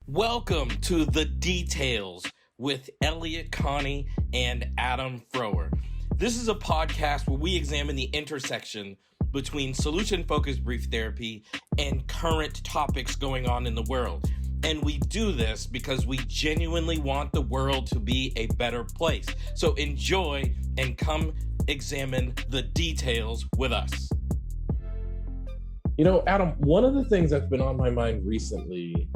Welcome to The Details with Elliott, Connie, and Adam Frower. This is a podcast where we examine the intersection between solution-focused brief therapy and current topics going on in the world. And we do this because we genuinely want the world to be a better place. So enjoy and come examine the details with us. You know, Adam, one of the things that's been on my mind recently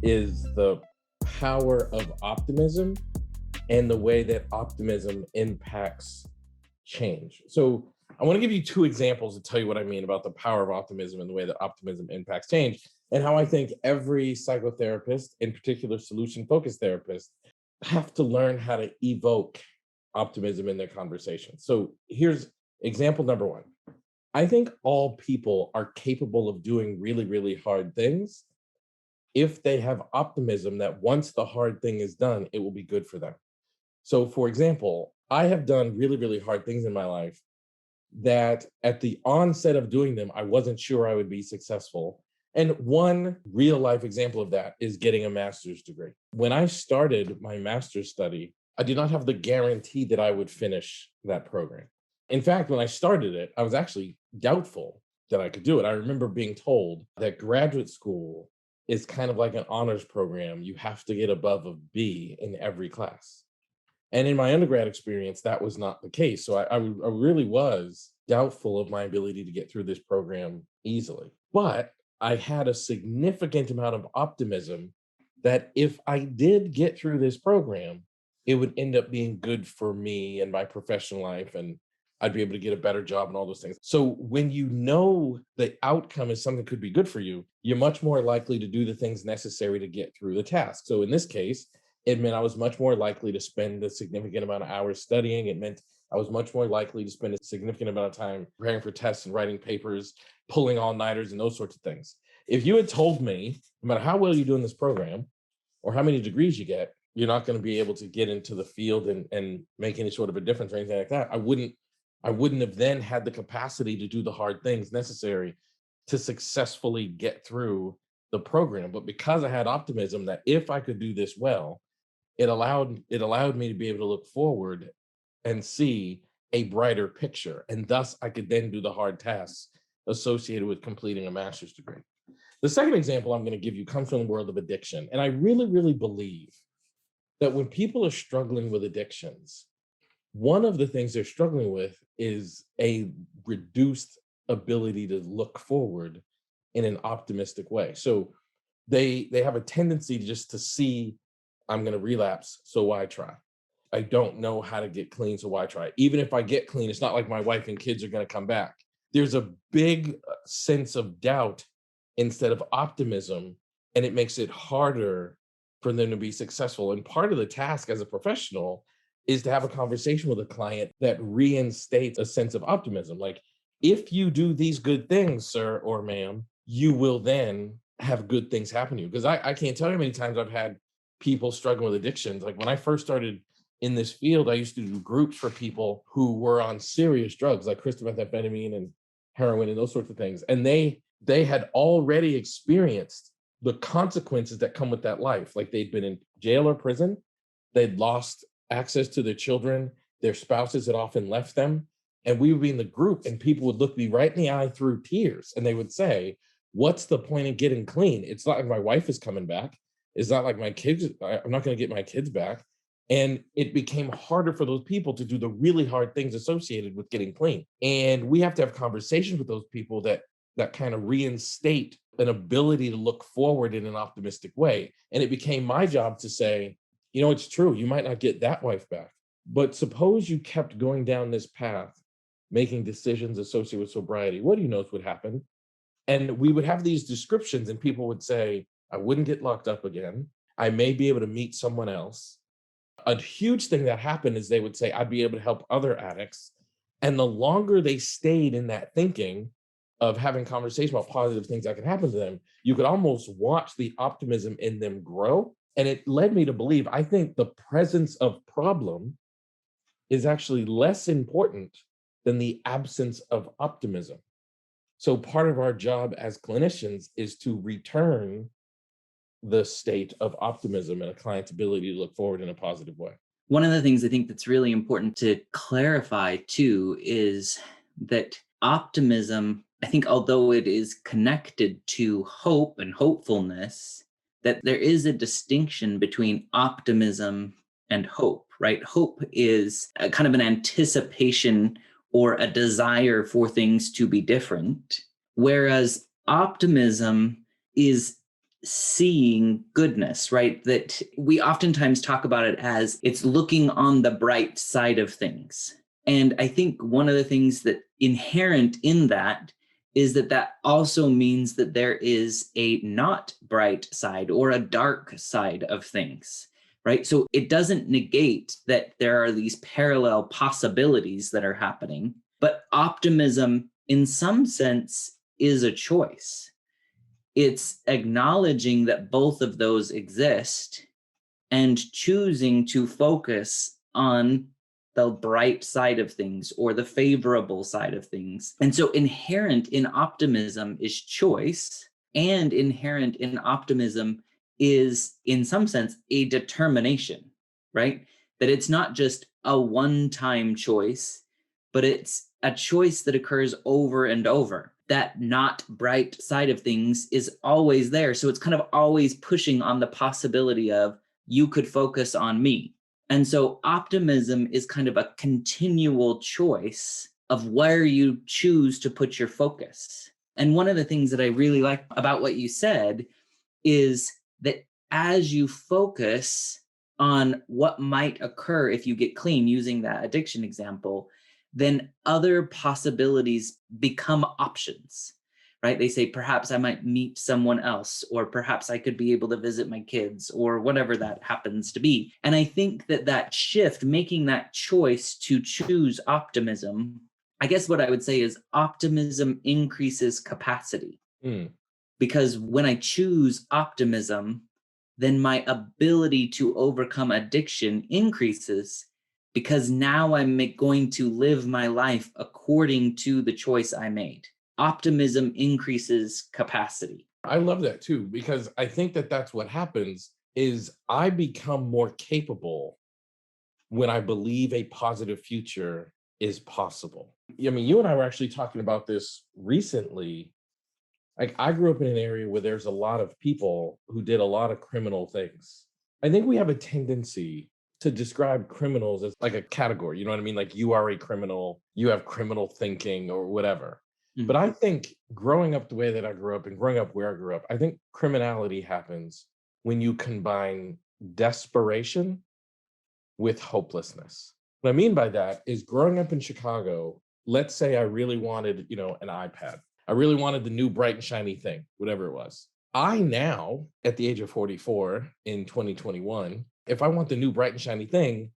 is the power of optimism and the way that optimism impacts change. So I want to give you two examples to tell you what I mean about the power of optimism and the way that optimism impacts change, and how I think every psychotherapist, in particular solution-focused therapists, have to learn how to evoke optimism in their conversation. So here's example number one. I think all people are capable of doing really, really hard things if they have optimism that once the hard thing is done, it will be good for them. So, for example, I have done really, really hard things in my life that at the onset of doing them, I wasn't sure I would be successful. And one real life example of that is getting a master's degree. When I started my master's study, I did not have the guarantee that I would finish that program. In fact, when I started it, I was actually doubtful that I could do it. I remember being told that graduate school is kind of like an honors program. You have to get above a B in every class. And in my undergrad experience, that was not the case. So I really was doubtful of my ability to get through this program easily. But I had a significant amount of optimism that if I did get through this program, it would end up being good for me and my professional life, and I'd be able to get a better job and all those things. So when you know the outcome is something that could be good for you, you're much more likely to do the things necessary to get through the task. So in this case, it meant I was much more likely to spend a significant amount of hours studying. It meant I was much more likely to spend a significant amount of time preparing for tests and writing papers, pulling all-nighters and those sorts of things. If you had told me, no matter how well you do in this program or how many degrees you get, you're not going to be able to get into the field and make any sort of a difference or anything like that, I wouldn't have then had the capacity to do the hard things necessary to successfully get through the program. But because I had optimism that if I could do this well, it allowed me to be able to look forward and see a brighter picture. And thus I could then do the hard tasks associated with completing a master's degree. The second example I'm going to give you comes from the world of addiction. And I really, really believe that when people are struggling with addictions, one of the things they're struggling with is a reduced ability to look forward in an optimistic way. So they have a tendency to see, I'm going to relapse, so why try? I don't know how to get clean, so why try? Even if I get clean, it's not like my wife and kids are going to come back. There's a big sense of doubt instead of optimism, and it makes it harder for them to be successful. And part of the task as a professional is to have a conversation with a client that reinstates a sense of optimism. Like, if you do these good things, sir or ma'am, you will then have good things happen to you. Because I can't tell you how many times I've had people struggling with addictions. Like when I first started in this field, I used to do groups for people who were on serious drugs like crystal methamphetamine and heroin and those sorts of things. And they had already experienced the consequences that come with that life. Like they'd been in jail or prison, they'd lost access to their children, their spouses had often left them. And we would be in the group and people would look me right in the eye through tears. And they would say, what's the point of getting clean? It's not like my wife is coming back. It's not like my kids, I'm not going to get my kids back. And it became harder for those people to do the really hard things associated with getting clean. And we have to have conversations with those people that kind of reinstate an ability to look forward in an optimistic way. And it became my job to say, you know, it's true, you might not get that wife back, but suppose you kept going down this path, making decisions associated with sobriety, what do you know would happen? And we would have these descriptions and people would say, I wouldn't get locked up again. I may be able to meet someone else. A huge thing that happened is they would say, I'd be able to help other addicts. And the longer they stayed in that thinking of having conversation about positive things that could happen to them, you could almost watch the optimism in them grow. And it led me to believe, I think the presence of problem is actually less important than the absence of optimism. So part of our job as clinicians is to return the state of optimism and a client's ability to look forward in a positive way. One of the things I think that's really important to clarify too is that optimism, I think, although it is connected to hope and hopefulness, that there is a distinction between optimism and hope, right? Hope is a kind of an anticipation or a desire for things to be different, whereas optimism is seeing goodness, right? That we oftentimes talk about it as it's looking on the bright side of things. And I think one of the things that inherent in that is that that also means that there is a not bright side or a dark side of things, right? So it doesn't negate that there are these parallel possibilities that are happening, but optimism in some sense is a choice. It's acknowledging that both of those exist and choosing to focus on the bright side of things or the favorable side of things. And so inherent in optimism is choice, and inherent in optimism is, in some sense, a determination, right? That it's not just a one-time choice, but it's a choice that occurs over and over. That not bright side of things is always there. So it's kind of always pushing on the possibility of you could focus on me. And so optimism is kind of a continual choice of where you choose to put your focus. And one of the things that I really like about what you said is that as you focus on what might occur if you get clean, using that addiction example, then other possibilities become options, right? They say, perhaps I might meet someone else, or perhaps I could be able to visit my kids, or whatever that happens to be. And I think that that shift, making that choice to choose optimism, I guess what I would say is optimism increases capacity. Because when I choose optimism, then my ability to overcome addiction increases, because now I'm going to live my life according to the choice I made. Optimism increases capacity. I love that too, because I think that that's what happens is I become more capable when I believe a positive future is possible. I mean, you and I were actually talking about this recently. Like, I grew up in an area where there's a lot of people who did a lot of criminal things. I think we have a tendency to describe criminals as like a category, you know what I mean? Like, you are a criminal, you have criminal thinking or whatever. Mm-hmm. But I think growing up the way that I grew up and growing up where I grew up, I think criminality happens when you combine desperation with hopelessness. What I mean by that is, growing up in Chicago, let's say I really wanted, an iPad. I really wanted the new bright and shiny thing, whatever it was. I now, at the age of 44 in 2021, if I want the new bright and shiny thing,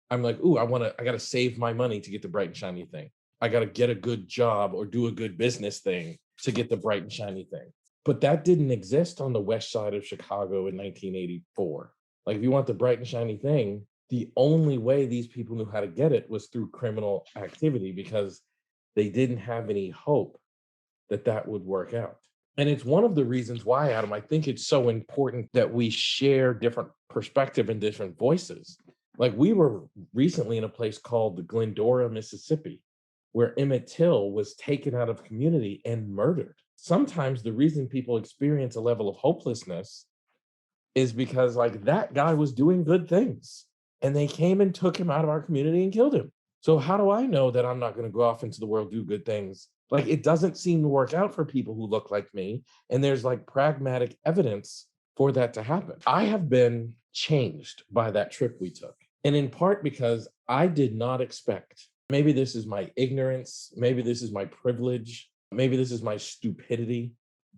I'm like, I got to save my money to get the bright and shiny thing. I got to get a good job or do a good business thing to get the bright and shiny thing. But that didn't exist on the west side of Chicago in 1984. Like, if you want the bright and shiny thing, the only way these people knew how to get it was through criminal activity, because they didn't have any hope that would work out. And it's one of the reasons why, Adam, I think it's so important that we share different perspective and different voices. Like, we were recently in a place called the Glendora, Mississippi, where Emmett Till was taken out of community and murdered. Sometimes the reason people experience a level of hopelessness is because, like, that guy was doing good things and they came and took him out of our community and killed him. So how do I know that I'm not going to go off into the world, do good things? Like, it doesn't seem to work out for people who look like me. And there's like pragmatic evidence for that to happen. I have been changed by that trip we took. And in part because I did not expect, maybe this is my ignorance, maybe this is my privilege, maybe this is my stupidity,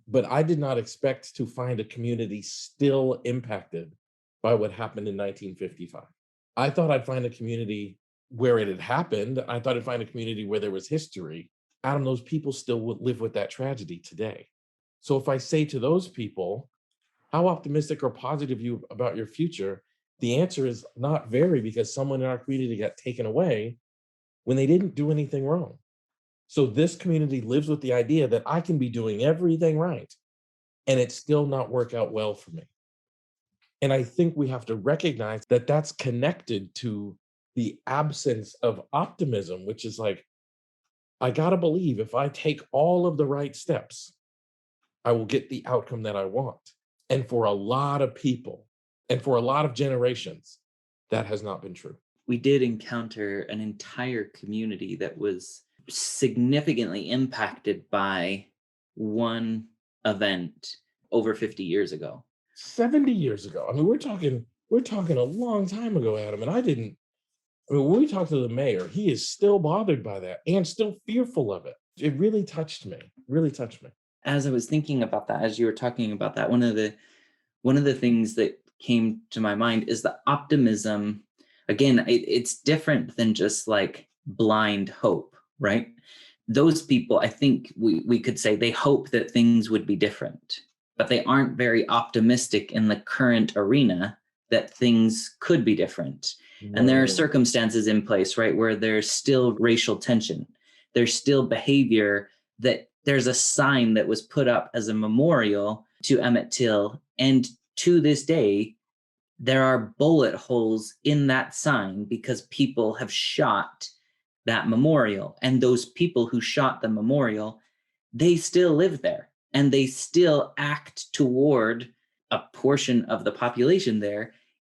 but I did not expect to find a community still impacted by what happened in 1955. I thought I'd find a community where it had happened. I thought I'd find a community where there was history. Adam, those people still would live with that tragedy today. So if I say to those people, how optimistic or positive you about your future, the answer is not very, because someone in our community got taken away when they didn't do anything wrong. So this community lives with the idea that I can be doing everything right and it still not work out well for me. And I think we have to recognize that that's connected to the absence of optimism, which is like, I got to believe if I take all of the right steps, I will get the outcome that I want. And for a lot of people and for a lot of generations, that has not been true. We did encounter an entire community that was significantly impacted by one event over 50 years ago. 70 years ago. I mean, we're talking a long time ago, Adam. And when we talked to the mayor, he is still bothered by that and still fearful of it. It really touched me. Really touched me. As I was thinking about that, as you were talking about that, one of the things that came to my mind is the optimism. Again, it's different than just like blind hope, right? Those people, I think we could say they hope that things would be different, but they aren't very optimistic in the current arena that things could be different. And there are circumstances in place, right, where there's still racial tension. There's still behavior that there's a sign that was put up as a memorial to Emmett Till. And to this day, there are bullet holes in that sign because people have shot that memorial. And those people who shot the memorial, they still live there and they still act toward a portion of the population there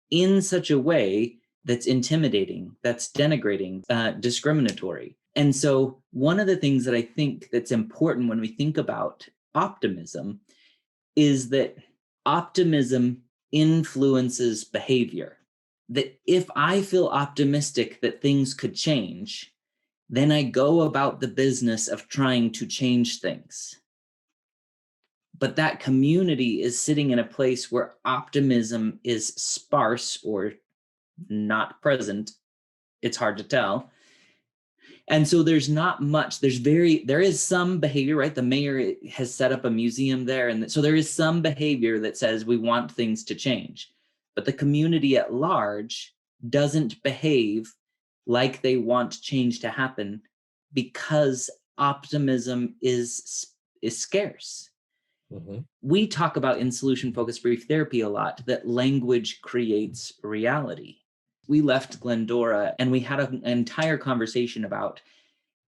in such a way that's intimidating, that's denigrating, discriminatory. And so one of the things that I think that's important when we think about optimism is that optimism influences behavior. That if I feel optimistic that things could change, then I go about the business of trying to change things. But that community is sitting in a place where optimism is sparse or not present. It's hard to tell. And so there's not much, there is some behavior, right? The mayor has set up a museum there. And so there is some behavior that says we want things to change, but the community at large doesn't behave like they want change to happen because optimism is scarce. Mm-hmm. We talk about in solution-focused brief therapy a lot that language creates reality. We left Glendora and we had an entire conversation about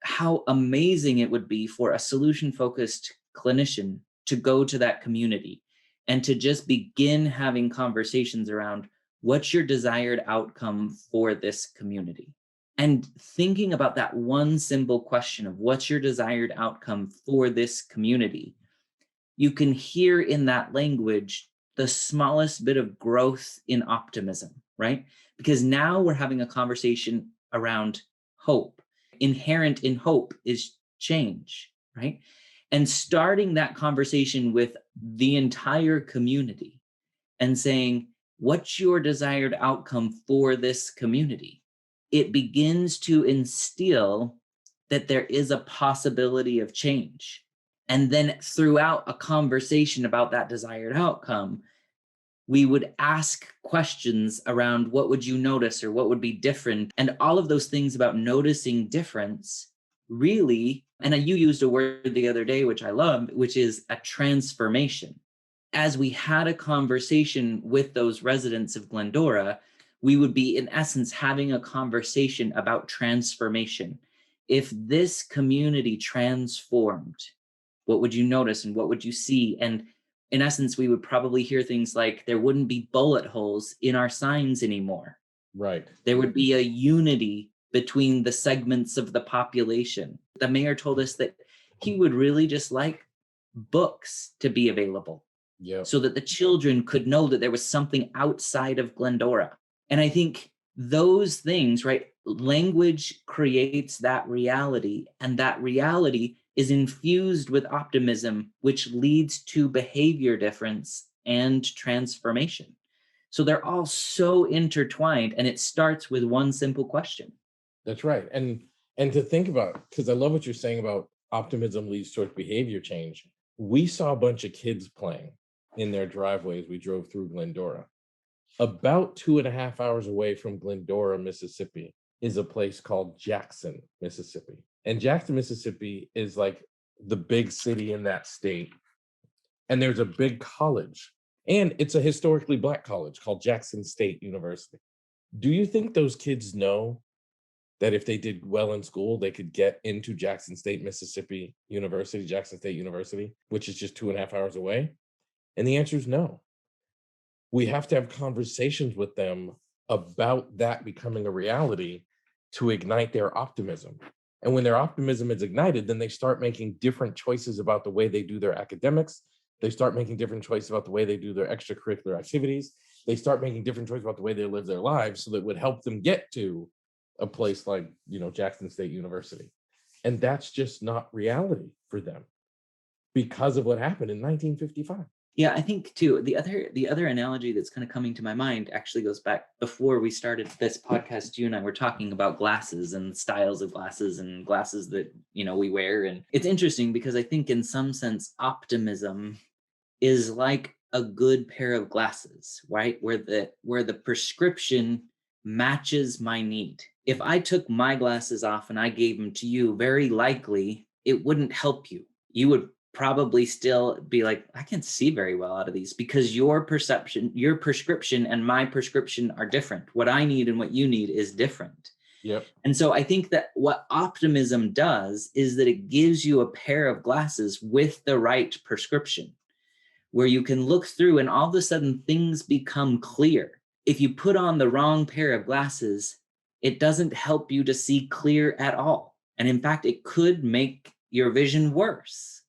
how amazing it would be for a solution-focused clinician to go to that community and to just begin having conversations around what's your desired outcome for this community. And thinking about that one simple question of what's your desired outcome for this community, you can hear in that language the smallest bit of growth in optimism, right? Because now we're having a conversation around hope. Inherent in hope is change, right? And starting that conversation with the entire community and saying, what's your desired outcome for this community? It begins to instill that there is a possibility of change. And then throughout a conversation about that desired outcome, we would ask questions around what would you notice or what would be different. And all of those things about noticing difference really, and you used a word the other day, which I love, which is a transformation. As we had a conversation with those residents of Glendora, we would be in essence having a conversation about transformation. If this community transformed, what would you notice and what would you see? And in essence, we would probably hear things like there wouldn't be bullet holes in our signs anymore. Right. There would be a unity between the segments of the population. The mayor told us that he would really just like books to be available so that the children could know that there was something outside of Glendora. And I think those things, right? Language creates that reality, and that reality is infused with optimism, which leads to behavior difference and transformation. So they're all so intertwined, and it starts with one simple question. That's right. And to think about, because I love what you're saying about optimism leads towards behavior change. We saw a bunch of kids playing in their driveways. We drove through Glendora. About 2.5 hours away from Glendora, Mississippi, is a place called Jackson, Mississippi. And Jackson, Mississippi is like the big city in that state. And there's a big college And it's a historically Black college called Jackson State University. Do you think those kids know that if they did well in school, they could get into Jackson State, Mississippi University, Jackson State University, which is just 2.5 hours away? And the answer is no. We have to have conversations with them about that becoming a reality to ignite their optimism. And when their optimism is ignited, then they start making different choices about the way they do their academics. They start making different choices about the way they do their extracurricular activities. They start making different choices about the way they live their lives, so that would help them get to a place like, Jackson State University. And that's just not reality for them because of what happened in 1955. Yeah, I think too, the other analogy that's kind of coming to my mind actually goes back before we started this podcast. You and I were talking about glasses and styles of glasses and glasses that, we wear. And it's interesting because I think in some sense, optimism is like a good pair of glasses, right? Where the prescription matches my need. If I took my glasses off and I gave them to you, very likely it wouldn't help you. You would probably still be like, I can't see very well out of these, because your prescription and my prescription are different. What I need and what you need is different. Yep. And so I think that what optimism does is that it gives you a pair of glasses with the right prescription, where you can look through and all of a sudden things become clear. If you put on the wrong pair of glasses, it doesn't help you to see clear at all. And in fact, it could make your vision worse.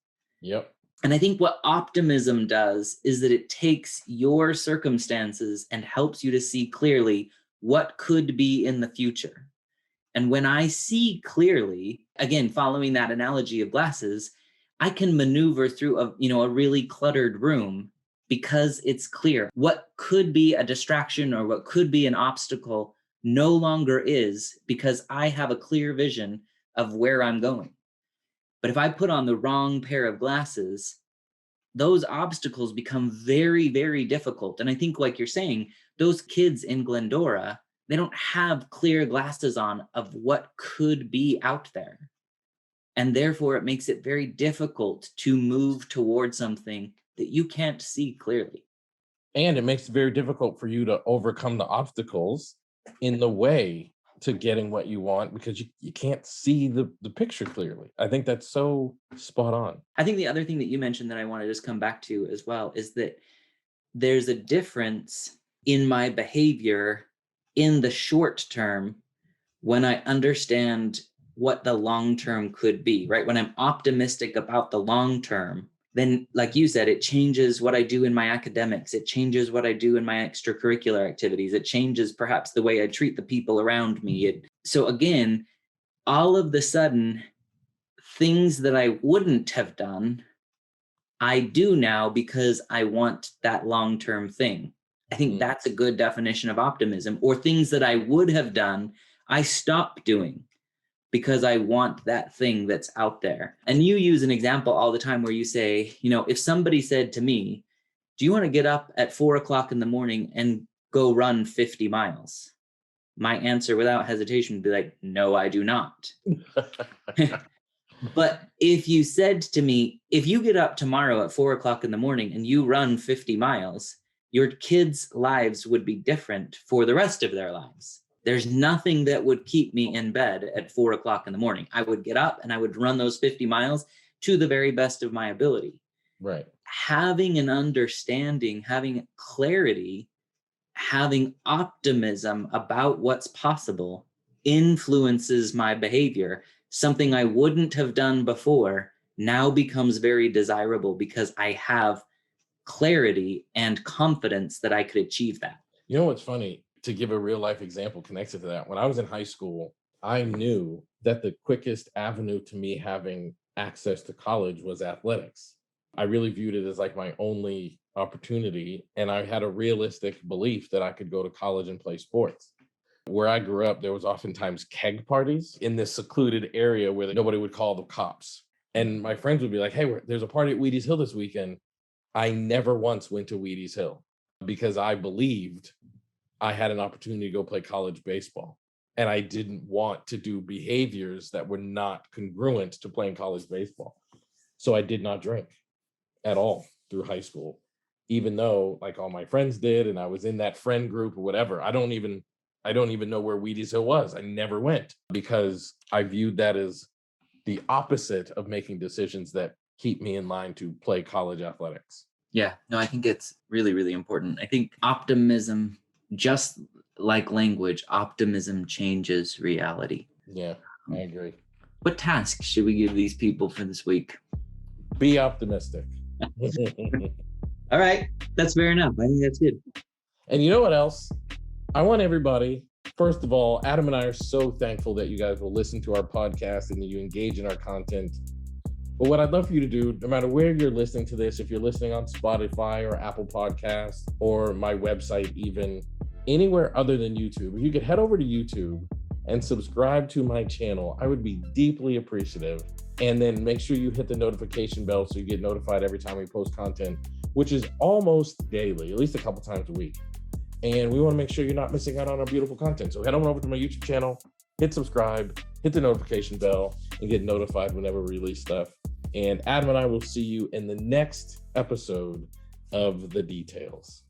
Yep. And I think what optimism does is that it takes your circumstances and helps you to see clearly what could be in the future. And when I see clearly, again, following that analogy of glasses, I can maneuver through a really cluttered room because it's clear. What could be a distraction or what could be an obstacle no longer is, because I have a clear vision of where I'm going. But if I put on the wrong pair of glasses, those obstacles become very, very difficult. And I think, like you're saying, those kids in Glendora, they don't have clear glasses on of what could be out there. And therefore, it makes it very difficult to move towards something that you can't see clearly. And it makes it very difficult for you to overcome the obstacles in the way to getting what you want, because you can't see the picture clearly. I think that's so spot on. I think the other thing that you mentioned that I want to just come back to as well is that there's a difference in my behavior in the short term when I understand what the long term could be, right? When I'm optimistic about the long term, then, like you said, it changes what I do in my academics. It changes what I do in my extracurricular activities. It changes perhaps the way I treat the people around me. So again, all of the sudden, things that I wouldn't have done, I do now because I want that long-term thing. I think that's a good definition of optimism. Or things that I would have done, I stop doing because I want that thing that's out there. And you use an example all the time where you say, if somebody said to me, do you want to get up at 4:00 in the morning and go run 50 miles? My answer without hesitation would be like, no, I do not. But if you said to me, if you get up tomorrow at 4:00 in the morning and you run 50 miles, your kids' lives would be different for the rest of their lives. There's nothing that would keep me in bed at 4:00 in the morning. I would get up and I would run those 50 miles to the very best of my ability. Right. Having an understanding, having clarity, having optimism about what's possible influences my behavior. Something I wouldn't have done before now becomes very desirable because I have clarity and confidence that I could achieve that. You know what's funny? To give a real life example connected to that, when I was in high school, I knew that the quickest avenue to me having access to college was athletics. I really viewed it as like my only opportunity. And I had a realistic belief that I could go to college and play sports. Where I grew up, there was oftentimes keg parties in this secluded area where nobody would call the cops. And my friends would be like, hey, there's a party at Wheaties Hill this weekend. I never once went to Wheaties Hill because I believed I had an opportunity to go play college baseball. And I didn't want to do behaviors that were not congruent to playing college baseball. So I did not drink at all through high school. even though like all my friends did, and I was in that friend group or whatever. I don't even know where Wheaties Hill was. I never went because I viewed that as the opposite of making decisions that keep me in line to play college athletics. Yeah, no, I think it's really, really important. I think optimism, just like language, optimism changes reality. Yeah, I agree. What task should we give these people for this week? Be optimistic. All right, that's fair enough. I think that's good. And you know what else? I want everybody, first of all, Adam and I are so thankful that you guys will listen to our podcast and that you engage in our content. But what I'd love for you to do, no matter where you're listening to this, if you're listening on Spotify or Apple Podcasts or my website, even anywhere other than YouTube, if you could head over to YouTube and subscribe to my channel, I would be deeply appreciative. And then make sure you hit the notification bell so you get notified every time we post content, which is almost daily, at least a couple times a week. And we want to make sure you're not missing out on our beautiful content. So head on over to my YouTube channel, hit subscribe, hit the notification bell, and get notified whenever we release stuff. And Adam and I will see you in the next episode of The Details.